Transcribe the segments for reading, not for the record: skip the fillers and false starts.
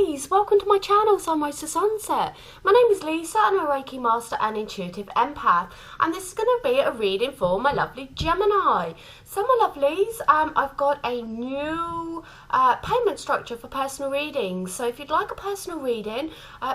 lovelies, welcome to my channel Sunrise to Sunset. My name is Lisa and I'm a Reiki Master and Intuitive Empath, and this is going to be a reading for my lovely Gemini. So my lovelies, I've got a new payment structure for personal readings. So if you'd like a personal reading,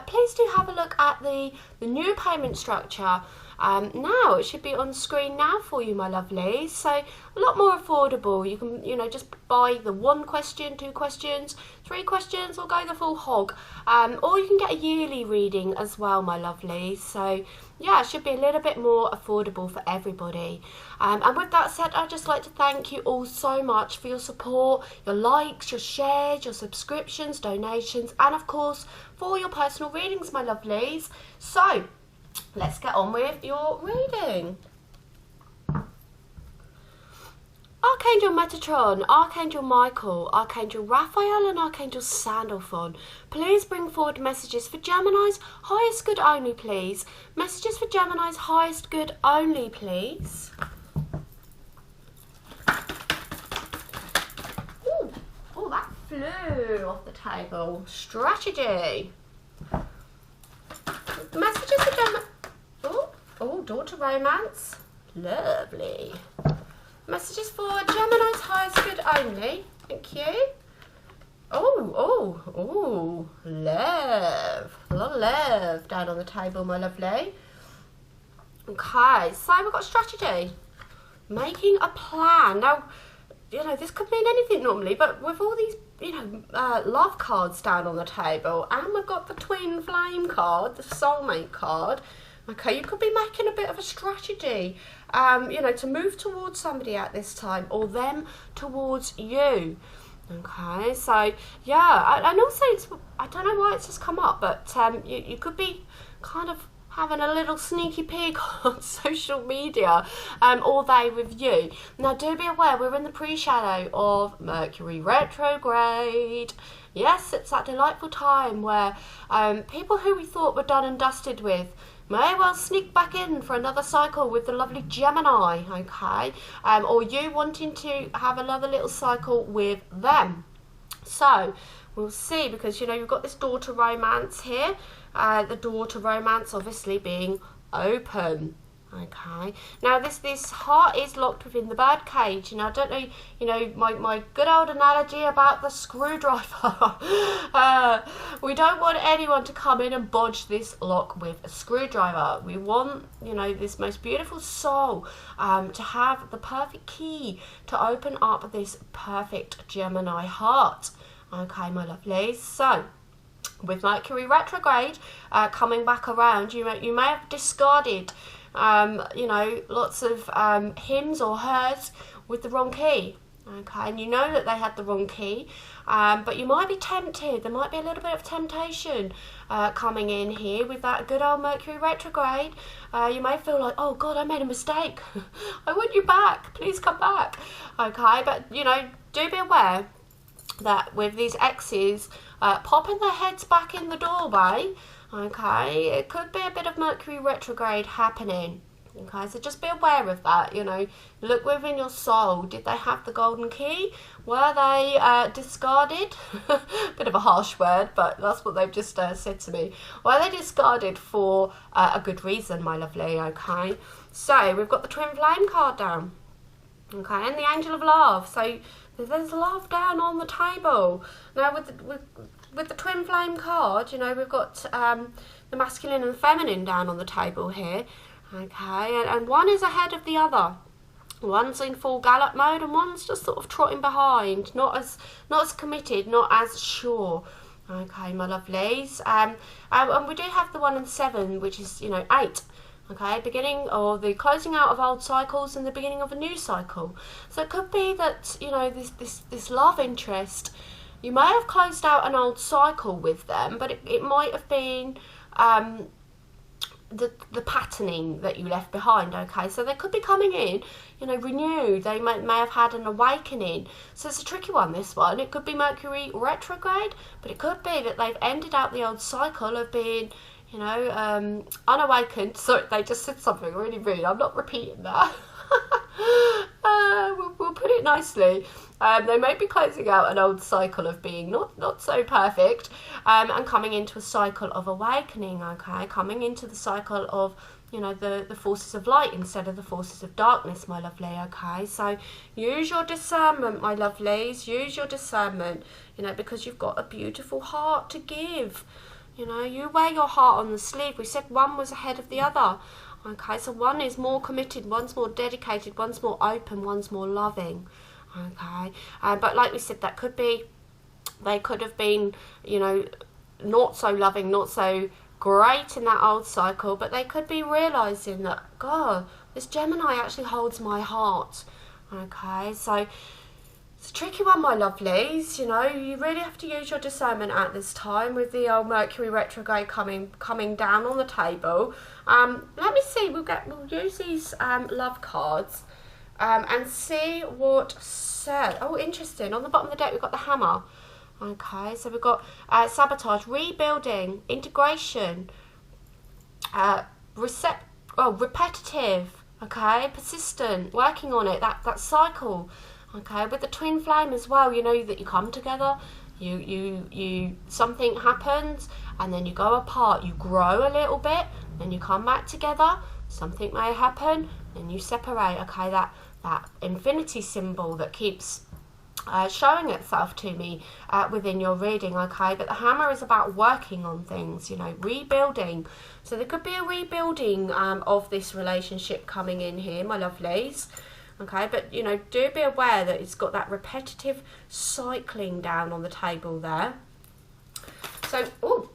please do have a look at the new payment structure. Now it should be on screen now for you, my lovelies. So a lot more affordable. You can, just buy the 1 question, 2 questions, 3 questions, or go the full hog. Or you can get a yearly reading as well, my lovelies. So yeah, it should be a little bit more affordable for everybody. And with that said, I'd just like to thank you all so much for your support, your likes, your shares, your subscriptions, donations, and of course for your personal readings, my lovelies. So let's get on with your reading. Archangel Metatron, Archangel Michael, Archangel Raphael and Archangel Sandalphon, please bring forward messages for Gemini's highest good only, please. Messages for Gemini's highest good only, please. Oh, that flew off the table. Strategy. Messages for Gemini. Oh, daughter romance. Lovely. Messages for Gemini's highest good only. Thank you. Oh, love. A lot of love down on the table, my lovely. Okay, so we've got strategy. Making a plan. Now, this could mean anything normally, but with all these, love cards down on the table, and we've got the twin flame card, the soulmate card. Okay, you could be making a bit of a strategy, to move towards somebody at this time, or them towards you. Okay, so yeah, and also I don't know why it's just come up, but you could be kind of having a little sneaky peek on social media all day with you. Now do be aware, we're in the pre-shadow of Mercury retrograde. Yes, it's that delightful time where people who we thought were done and dusted with may well sneak back in for another cycle with the lovely Gemini, okay? Or you wanting to have another little cycle with them. So we'll see, because you've got this daughter romance here. The daughter romance obviously being open. Okay, now this heart is locked within the bird cage. I don't know, my good old analogy about the screwdriver. We don't want anyone to come in and bodge this lock with a screwdriver. We want, this most beautiful soul to have the perfect key to open up this perfect Gemini heart. Okay, my lovelies. So with Mercury retrograde coming back around, you may have discarded lots of hims or hers with the wrong key. Okay, and you know that they had the wrong key, but you might be tempted. There might be a little bit of temptation coming in here with that good old Mercury retrograde. You may feel like, oh God, I made a mistake. I want you back. Please come back. Okay, but do be aware that with these exes popping their heads back in the doorway, okay, it could be a bit of Mercury retrograde happening. Okay, so just be aware of that. Look within your soul. Did they have the golden key? Were they discarded? Bit of a harsh word, but that's what they've just said to me. Were they discarded for a good reason, my lovely? Okay, so we've got the twin flame card down. Okay, and the angel of love. So there's love down on the table. Now with the twin flame card, we've got the masculine and feminine down on the table here. Okay, and one is ahead of the other. One's in full gallop mode and one's just sort of trotting behind, not as committed, not as sure. Okay, my lovelies. And we do have the 1 and 7, which is 8. Okay, beginning or the closing out of old cycles and the beginning of a new cycle. So it could be that this love interest, you may have closed out an old cycle with them, but it might have been the patterning that you left behind. Okay, so they could be coming in, renewed. They may have had an awakening. So it's a tricky one, this one. It could be Mercury retrograde, but it could be that they've ended out the old cycle of being unawakened. Sorry, they just said something really rude. I'm not repeating that. We'll put it nicely. They may be closing out an old cycle of being not so perfect, and coming into a cycle of awakening, okay? Coming into the cycle of, you know, the forces of light instead of the forces of darkness, my lovely, okay? So use your discernment, my lovelies. Use your discernment, you know, because you've got a beautiful heart to give. You know, you wear your heart on the sleeve. We said one was ahead of the other. Okay, so one is more committed, one's more dedicated, one's more open, one's more loving. Okay, but like we said, that could be, they could have been, you know, not so loving, not so great in that old cycle, but they could be realising that, God, this Gemini actually holds my heart. Okay, so it's a tricky one, my lovelies. You know, you really have to use your discernment at this time with the old Mercury retrograde coming down on the table. Let me see. We'll use these love cards and see what said. Oh, interesting. On the bottom of the deck, we've got the hammer. Okay, so we've got sabotage, rebuilding, integration, repetitive. Okay, persistent, working on it. That cycle. Okay, with the twin flame as well, you know that you come together, you something happens, and then you go apart, you grow a little bit, then you come back together, something may happen, then you separate. Okay, that infinity symbol that keeps showing itself to me within your reading. Okay, but the hammer is about working on things, you know, rebuilding. So there could be a rebuilding of this relationship coming in here, my lovelies. Okay, but, you know, do be aware that it's got that repetitive cycling down on the table there. So, oh,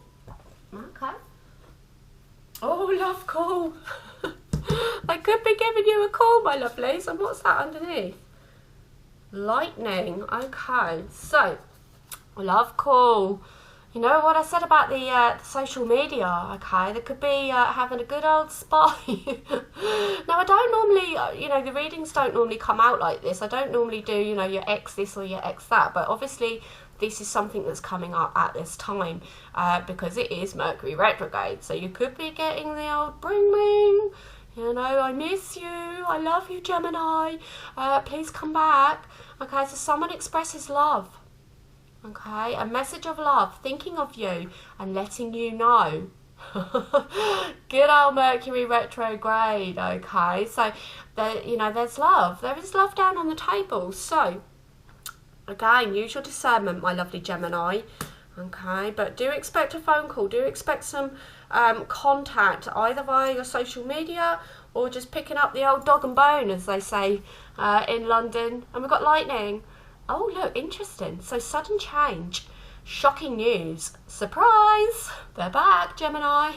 okay. Oh, love call. I could be giving you a call, my lovelies. And what's that underneath? Lightning. Okay, so, love call. You know what I said about the social media, okay? There could be having a good old spy. Now, I don't normally, you know, the readings don't normally come out like this. I don't normally do, you know, your ex this or your ex that. But obviously, this is something that's coming up at this time because it is Mercury retrograde. So you could be getting the old bring ring. You know, I miss you. I love you, Gemini. Please come back. Okay, so someone expresses love. Okay, a message of love, thinking of you and letting you know. Good old Mercury retrograde. Okay, so you know, there's love. There is love down on the table. So again, use your discernment, my lovely Gemini. Okay, but do expect a phone call. Do expect some contact either via your social media or just picking up the old dog and bone, as they say in London. And we've got lightning. Oh, look, interesting. So sudden change, shocking news, surprise, they're back, Gemini.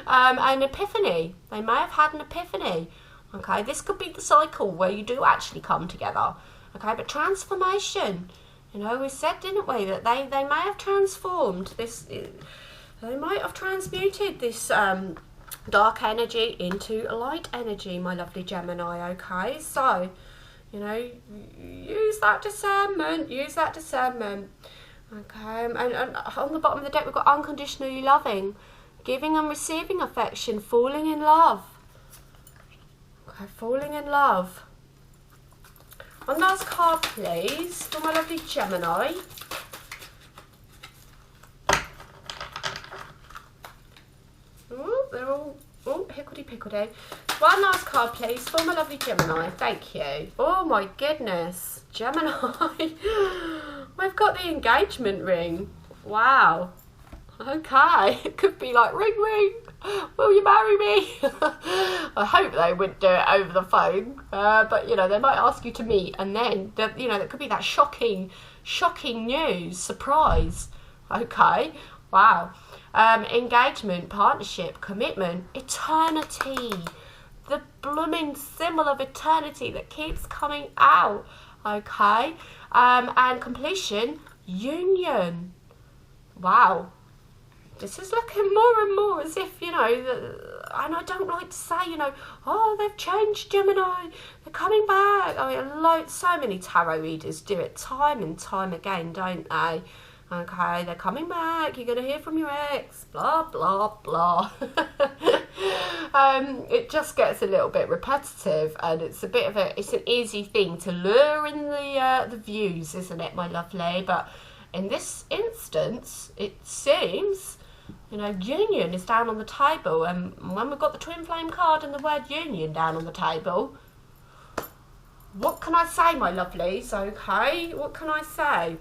An epiphany. They may have had an epiphany. Okay, this could be the cycle where you do actually come together. Okay, but transformation. You know, we said, didn't we, that they may have transformed this. They might have transmuted this dark energy into a light energy, my lovely Gemini. Okay, so, you know, use that discernment. Use that discernment. Okay, and on the bottom of the deck, we've got unconditionally loving, giving and receiving affection, falling in love. Okay, falling in love. One last card, please, for my lovely Gemini. Oh, they're all hickledy-pickledy. One last card, please, for my lovely Gemini. Thank you. Oh, my goodness. Gemini. We've got the engagement ring. Wow. Okay. It could be like, ring, ring. Will you marry me? I hope they wouldn't do it over the phone. But, you know, they might ask you to meet. And then, you know, there could be that shocking news. Surprise. Okay. Wow. Engagement, partnership, commitment, eternity. The blooming symbol of eternity that keeps coming out. Okay. And completion, union. Wow. This is looking more and more as if, you know, and I don't like to say, you know, oh, they've changed, Gemini, they're coming back. I mean, so many tarot readers do it time and time again, don't they? Okay, they're coming back, you're going to hear from your ex, blah, blah, blah. It just gets a little bit repetitive, and it's an easy thing to lure in the views, isn't it, my lovely? But in this instance, it seems, you know, union is down on the table, and when we've got the twin flame card and the word union down on the table, what can I say, my lovelies? Okay, what can I say?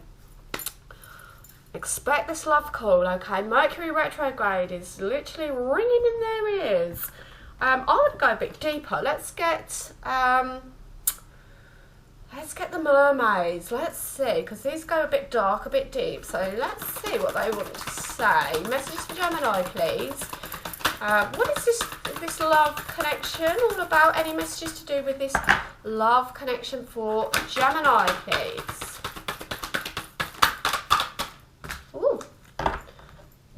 Expect this love call, okay? Mercury retrograde is literally ringing in their ears. I want to go a bit deeper. Let's get the mermaids. Let's see, because these go a bit dark, a bit deep. So let's see what they want to say. Messages for Gemini, please. What is this love connection all about? Any messages to do with this love connection for Gemini, please?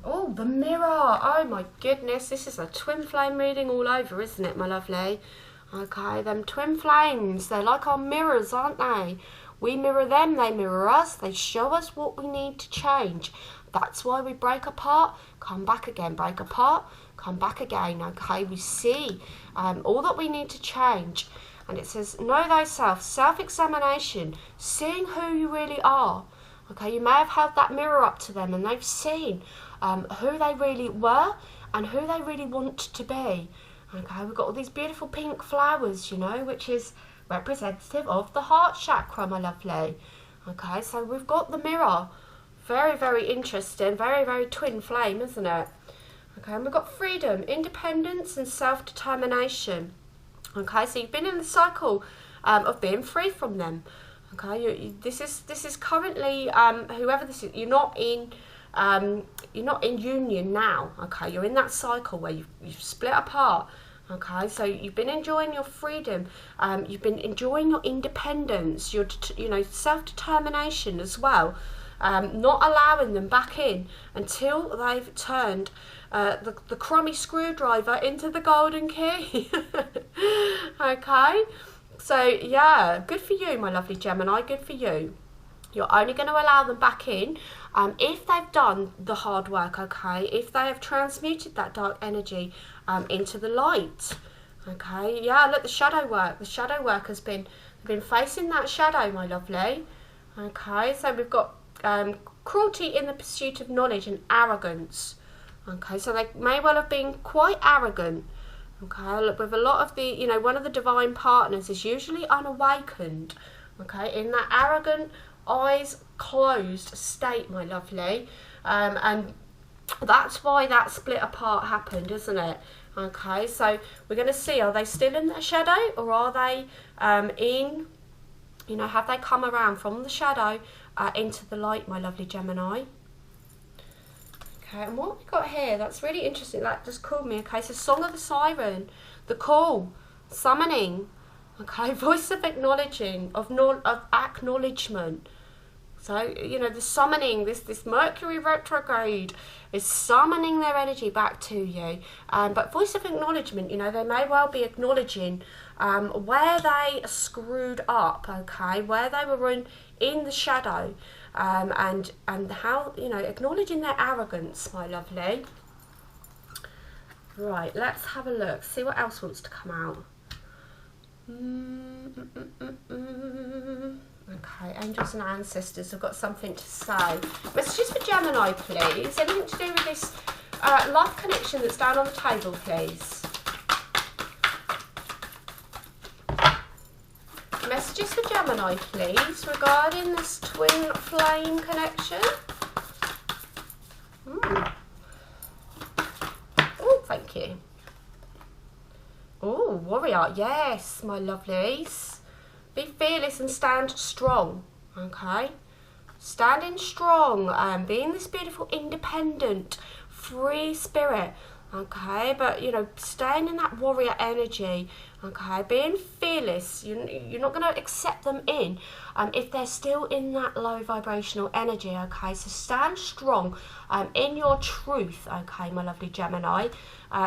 Oh, the mirror. Oh my goodness, this is a twin flame reading all over, isn't it, my lovely? Okay, them twin flames, they're like our mirrors, aren't they? We mirror them, they mirror us, they show us what we need to change. That's why we break apart, come back again, break apart, come back again, okay? We see all that we need to change. And it says, know thyself, self-examination, seeing who you really are. Okay, you may have held that mirror up to them and they've seen who they really were and who they really want to be. Okay, we've got all these beautiful pink flowers, you know, which is representative of the heart chakra, my lovely. Okay, so we've got the mirror. Very, very interesting. Very, very twin flame, isn't it? Okay, and we've got freedom, independence and self-determination. Okay, so you've been in the cycle of being free from them. Okay, this is currently whoever this is. You're not in union now. Okay, you're in that cycle where you've split apart. Okay, so you've been enjoying your freedom. You've been enjoying your independence. Your self-determination as well. Not allowing them back in until they've turned the crummy screwdriver into the golden key. Okay. So, yeah, good for you, my lovely Gemini, good for you. You're only going to allow them back in if they've done the hard work, okay? If they have transmuted that dark energy into the light, okay? Yeah, look, the shadow work. The shadow work has been facing that shadow, my lovely. Okay, so we've got cruelty in the pursuit of knowledge and arrogance. Okay, so they may well have been quite arrogant. Okay, look, with a lot of the, you know, one of the divine partners is usually unawakened, okay, in that arrogant, eyes closed state, my lovely, and that's why that split apart happened, isn't it? Okay, so we're going to see, are they still in that shadow, or are they in, you know, have they come around from the shadow into the light, my lovely Gemini? Okay, and what we got here, that's really interesting, that just called me, okay, so Song of the Siren, the call, summoning, okay, voice of acknowledging, of acknowledgement. So, you know, the summoning, this Mercury retrograde is summoning their energy back to you. But voice of acknowledgement, you know, they may well be acknowledging where they screwed up, okay, where they were in the shadow. And how, you know, acknowledging their arrogance, my lovely. Right, let's have a look, see what else wants to come out. Okay, angels and ancestors have got something to say. Messages for Gemini, please. Anything to do with this love connection that's down on the table, please. Messages for Gemini, please, regarding this twin flame connection. Oh, thank you. Oh, warrior, yes, my lovelies. Be fearless and stand strong, okay? Standing strong, being this beautiful, independent, free spirit, okay? But, you know, staying in that warrior energy, okay? Being fearless, you're not going to accept them in if they're still in that low vibrational energy, okay? So stand strong in your truth, okay, my lovely Gemini.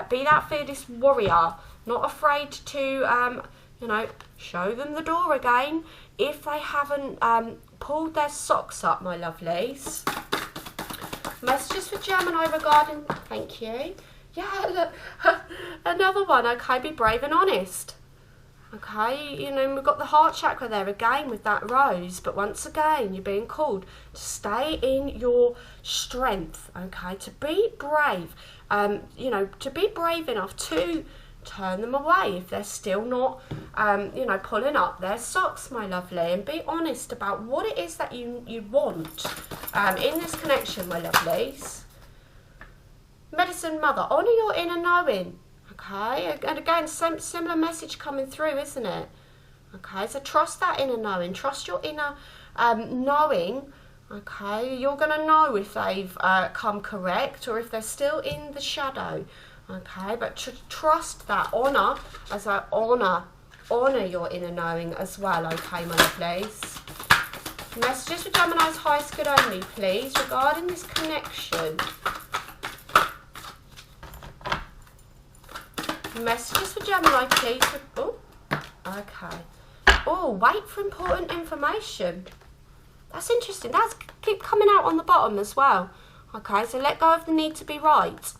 Be that fearless warrior, not afraid to, you know, show them the door again if they haven't pulled their socks up, my lovelies. Messages for Gemini regarding, thank you, Yeah, look, another one, okay, be brave and honest. Okay, you know, we've got the heart chakra there again with that rose, but once again, you're being called to stay in your strength, okay, to be brave, you know, to be brave enough to turn them away if they're still not, you know, pulling up their socks, my lovely, and be honest about what it is that you want in this connection, my lovelies. Medicine Mother, honour your inner knowing. Okay, and again, similar message coming through, isn't it? Okay, so trust that inner knowing, trust your inner knowing. Okay, you're going to know if they've come correct or if they're still in the shadow. Okay, but trust that, honour, as I honour your inner knowing as well. Okay, my lovelies. Messages for Gemini's highest good only, please, regarding this connection. Messages for Gemini, please. Oh, okay. Oh, wait for important information. That's interesting. That's keep coming out on the bottom as well. Okay, so let go of the need to be right.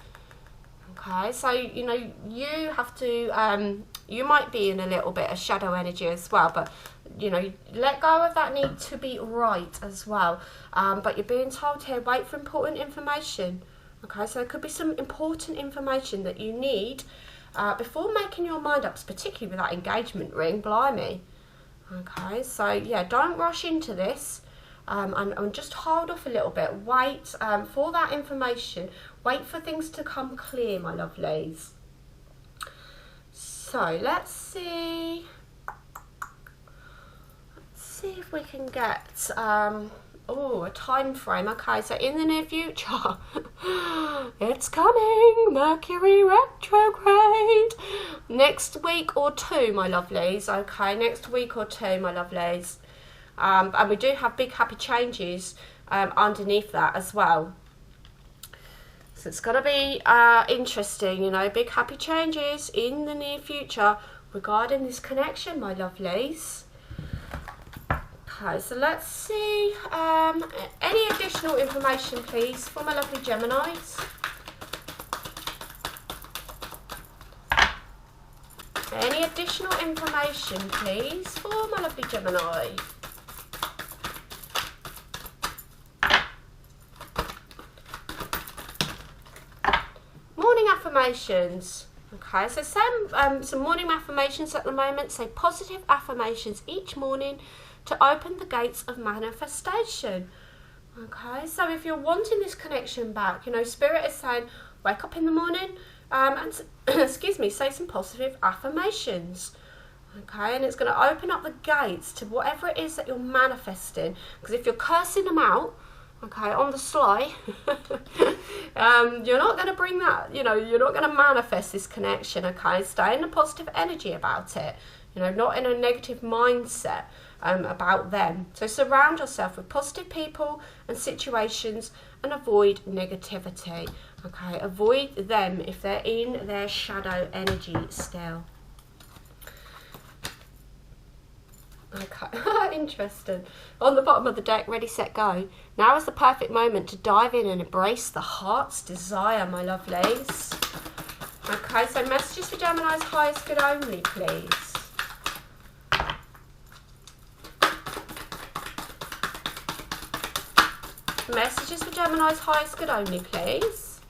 Okay, so, you know, you have to, you might be in a little bit of shadow energy as well, but, you know, let go of that need to be right as well. But you're being told here, wait for important information. Okay, so there could be some important information that you need before making your mind up, particularly with that engagement ring, blimey. Okay, so yeah, don't rush into this and just hold off a little bit. Wait for that information. Wait for things to come clear, my lovelies. So let's see. Let's see if we can get a time frame. Okay, so in the near future, it's coming, Mercury retrograde, next week or two, my lovelies. Okay, next week or two, my lovelies. And we do have big happy changes underneath that as well. So it's going to be interesting, you know, big happy changes in the near future regarding this connection, my lovelies. Okay, so let's see, any additional information, please, for my lovely Geminis. Any additional information, please, for my lovely Gemini. Morning affirmations. Okay, so some morning affirmations at the moment. Say positive affirmations each morning to open the gates of manifestation. Okay, so if you're wanting this connection back, you know, Spirit is saying, wake up in the morning and, excuse me, say some positive affirmations. Okay, and it's going to open up the gates to whatever it is that you're manifesting. Because if you're cursing them out, okay, on the sly, you're not going to bring that, you know, you're not going to manifest this connection, okay? Stay in a positive energy about it, you know, not in a negative mindset about them. So surround yourself with positive people and situations and avoid negativity, okay? Avoid them if they're in their shadow energy still. Okay, interesting. On the bottom of the deck, ready, set, go. Now is the perfect moment to dive in and embrace the heart's desire, my lovelies. Okay, so messages for Gemini's highest good only, please. Messages for Gemini's highest good only, please.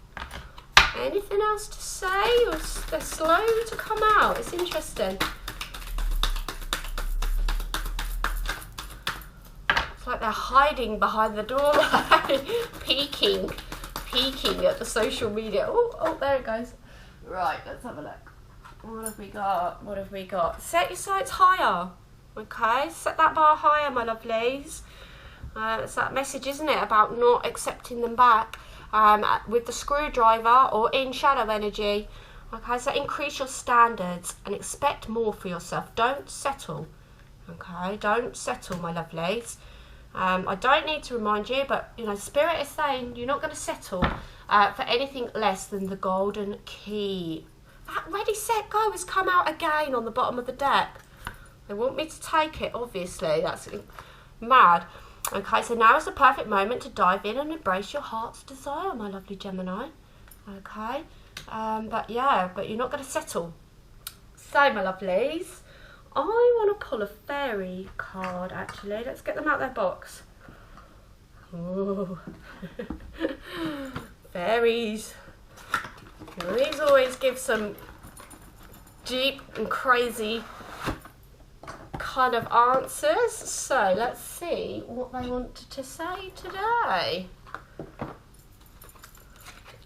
Anything else to say? Or they're slow to come out. It's interesting. It's like they're hiding behind the door, peeking at the social media. Oh, there it goes. Right, let's have a look. What have we got? What have we got? Set your sights higher. Okay, set that bar higher, my lovelies. It's that message, isn't it, about not accepting them back with the screwdriver or in shadow energy. Okay, so increase your standards and expect more for yourself. Don't settle. Okay, don't settle, my lovelies. I don't need to remind you, but, you know, Spirit is saying you're not going to settle for anything less than the golden key. That ready, set, go has come out again on the bottom of the deck. They want me to take it, obviously. That's mad. Okay, so now is the perfect moment to dive in and embrace your heart's desire, my lovely Gemini. Okay, But yeah, but you're not going to settle. So, my lovelies, I want to pull a fairy card, actually. Let's get them out of their box. Ooh. Fairies. Fairies always give some deep and crazy kind of answers. So let's see what they wanted to say today.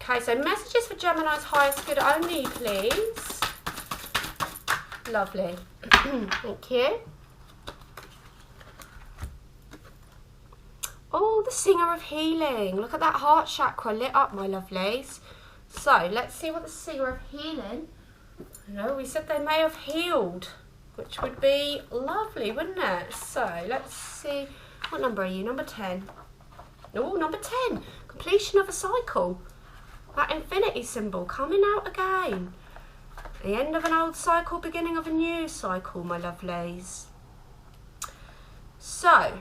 Okay, so messages for Gemini's highest good only, please. Lovely. Thank you. Oh, the Singer of Healing. Look at that heart chakra lit up, my lovelies. So, let's see what the Singer of Healing... No, we said they may have healed, which would be lovely, wouldn't it? So, let's see. What number are you? Number 10. Oh, number 10. Completion of a cycle. That infinity symbol coming out again. The end of an old cycle, beginning of a new cycle, my lovelies. So...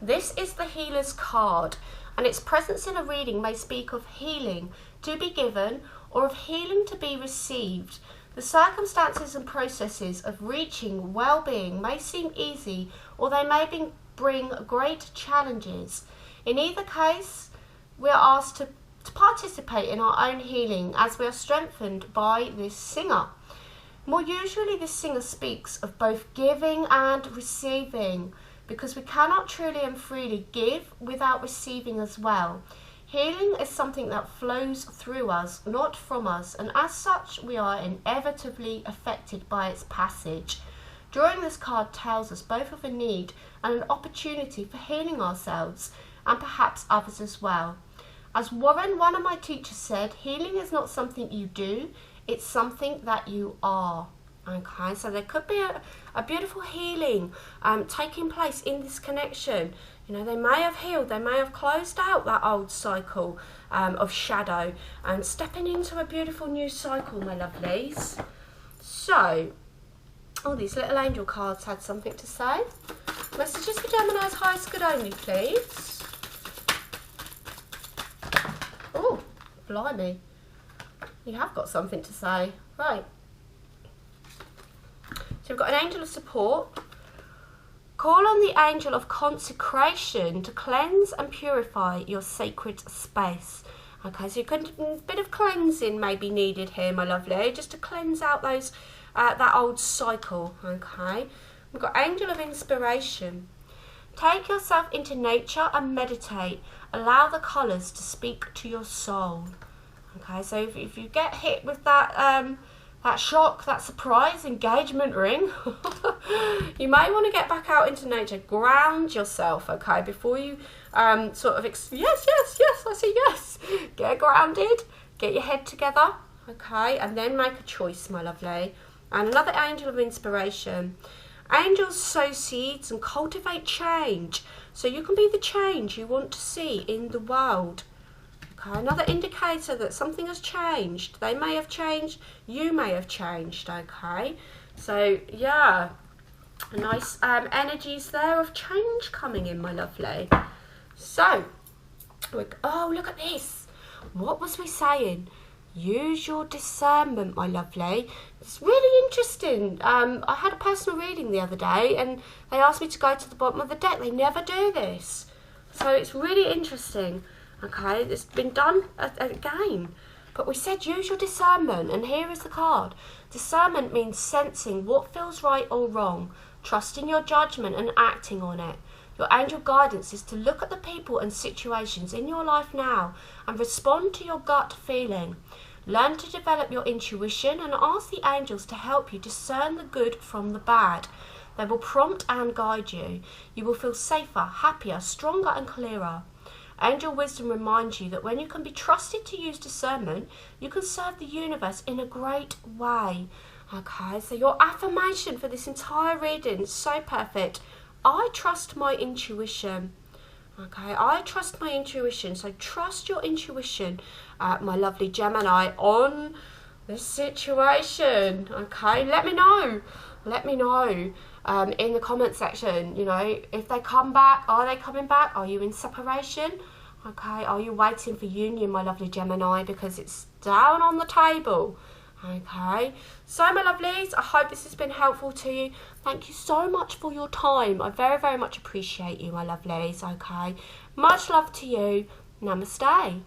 this is the Healer's card, and its presence in a reading may speak of healing to be given or of healing to be received. The circumstances and processes of reaching well-being may seem easy, or they may bring great challenges. In either case, we are asked to participate in our own healing as we are strengthened by this singer. More usually, this singer speaks of both giving and receiving, because we cannot truly and freely give without receiving as well. Healing is something that flows through us, not from us, and as such we are inevitably affected by its passage. Drawing this card tells us both of a need and an opportunity for healing ourselves, and perhaps others as well. As Warren, one of my teachers, said, healing is not something you do, it's something that you are. Okay, so there could be a beautiful healing taking place in this connection. You know, they may have healed, they may have closed out that old cycle of shadow and stepping into a beautiful new cycle, my lovelies. So, all these little angel cards had something to say. Messages for Gemini's highest good only, please. Oh, blimey. You have got something to say. Right. So we've got an angel of support. Call on the angel of consecration to cleanse and purify your sacred space. Okay, so a bit of cleansing may be needed here, my lovely, just to cleanse out those that old cycle. Okay, we've got angel of inspiration. Take yourself into nature and meditate. Allow the colours to speak to your soul. Okay, so if you get hit with that that shock, that surprise engagement ring, you may want to get back out into nature, ground yourself, okay, before you sort of, yes, I say yes, get grounded, get your head together, okay, and then make a choice, my lovely. And another angel of inspiration. Angels sow seeds and cultivate change, so you can be the change you want to see in the world. Okay, another indicator that something has changed. They may have changed, you may have changed, okay? So, yeah, nice energies there of change coming in, my lovely. So, oh, look at this. What was we saying? Use your discernment, my lovely. It's really interesting. I had a personal reading the other day and they asked me to go to the bottom of the deck. They never do this. So, it's really interesting. Okay, it's been done again. But we said use your discernment, and here is the card. Discernment means sensing what feels right or wrong, trusting your judgment and acting on it. Your angel guidance is to look at the people and situations in your life now and respond to your gut feeling. Learn to develop your intuition and ask the angels to help you discern the good from the bad. They will prompt and guide you. You will feel safer, happier, stronger and clearer. Angel wisdom reminds you that when you can be trusted to use discernment, you can serve the universe in a great way. Okay, so your affirmation for this entire reading is so perfect. I trust my intuition. Okay, I trust my intuition. So trust your intuition, my lovely Gemini, on this situation. Okay, let me know. Let me know in the comment section, you know, if they come back, are they coming back? Are you in separation? Okay, are you waiting for union, my lovely Gemini? Because it's down on the table. Okay, so my lovelies, I hope this has been helpful to you. Thank you so much for your time. I very, very much appreciate you, my lovelies. Okay, much love to you. Namaste.